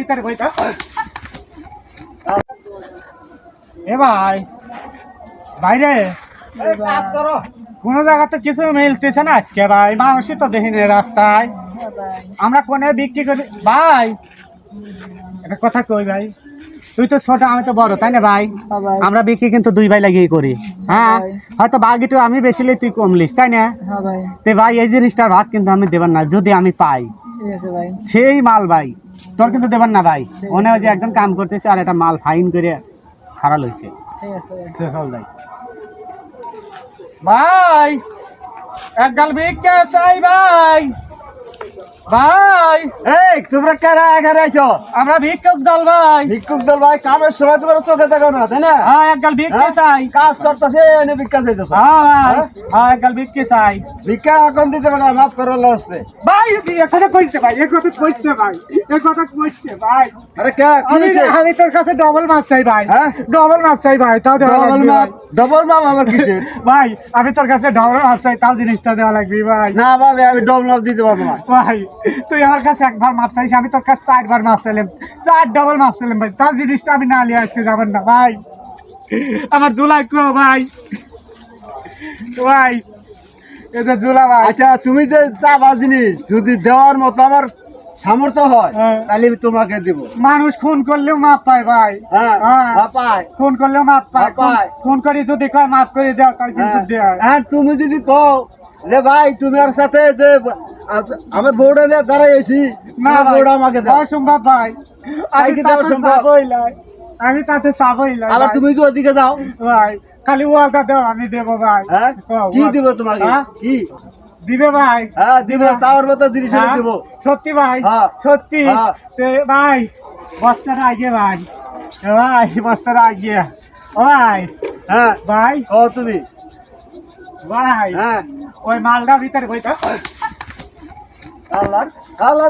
ভিতরে বইটা এ ভাই বাইরে কাজ করো। কোনো জায়গাতে কিছু মিলতেছে না আজকে ভাই, মানুষই তো দেখিনি রাস্তায়। আমরা কোনে বিক্রি করি ভাই, একটা কথা কই ভাই, তুই তো ছোট আমি তো বড় তাই না ভাই? আমরা বিক্রি কিন্তু দুই ভাই লাগিয়ে করি। হ্যাঁ হয়তো বাগিটু আমি বেশি লি তুই কম লিস তাই না? তে ভাই এই জিনিসটার ভাত কিন্তু আমি দেবার না, যদি আমি পাই সেই মাল ভাই তোর কিন্তু দেবার না ভাই। মনে হয় যে একজন কাম করতেছে আর একটা মাল ফাইন করে খারাপ হয়েছে। ভাই এক গাল ভিক্ষা চাই ভাই। ভাই এই তোমরা কারা এখানে আইছো? আমরা ভিক্ষুক দল ভাই। ভিক্ষুক দল ভাই, কামের সময় তোমরা চোখে দেখো না তাই না? হ্যাঁ এক গাল ভিক্ষা চাই। কাজ করতেছে এনে ভিক্ষা চাইতেছো? হ্যাঁ ভাই হ্যাঁ এক গাল ভিক্ষা চাই। ভিক্ষা এখন দিতে পারে, মাফ করো লসে। ভাই এখানে কইতে ভাই, এই কথা কইতে ভাই, এই কথা কইতে ভাই। আরে কে কি হইছে? আমি তোর কাছে ডবল মাপ চাই ভাই। হ্যাঁ ডবল মাপ চাই ভাই, তাও দেওয়া ডবল লাগবে মাপ? ভাই। ডবল মাপ আমার কিসের? ভাই আমি তোর কাছে ডবল মাপ চাই, তাও জিনিসটা দেওয়া লাগবে ভাই। না ভাবে আমি ডবল মাপ দিতে পারবো না। ভাই তুই আমার কাছে একবার মাপ চাইছিস, আমি তোর কাছে 4 বার মাপ চাইলাম, 4 ডবল মাপ চাইলাম ভাই, তাও জিনিসটা আমি না নিয়ে আসতে যাবেন না ভাই। আমার জুলাই কো ভাই, ভাই এটা জুলা ভাই। আচ্ছা তুমি যে চাবা জিনিস যদি দেওয়ার মতো আমার সামর্থ্য হয় হ্যাঁ। তাহলে আমি তোমাকে দিব। মানুষ খুন করলেও মাপ পায় ভাই। হ্যাঁ হ্যাঁ। পাপাই। খুন করলেও মাপ পায়। পায়। খুন করি যদি কয় মাপ করে দাও তাই কিন্তু দেয়। আর তুমি যদি কও যে ভাই তুমি আর সাথে যে আমার বউটা নিয়ে দাঁড়াইছি না না, ভাই, বউটা আমাকে দাও। অসম্ভব ভাই, তাই আমি কি তাতে দেওয়া সম্ভব? চাবই নাই, আমি তাতে চাবই নাই আবার ভাই। তুমি যদি ওদিকে যাও, ভাই খালি ওয়াদা দাও আমি দেবো ভাই। হ্যাঁ কি দিব তোমাকে? হ্যাঁ? কি দিবে ভাই? হ্যাঁ দিব, চাওয়ার মতো জিনিস হ্যাঁ? দিব। সত্যি ভাই? হ্যাঁ। সত্যি? হ্যাঁ। তে ভাই বস্তাটা আগে ভাই, ভাই বস্তাটা আগে ভাই। হ্যাঁ ভাই ও তুমি ভাই হ্যাঁ ওই মালটার ভিতরে বইটা আল্লাহ আল্লাহ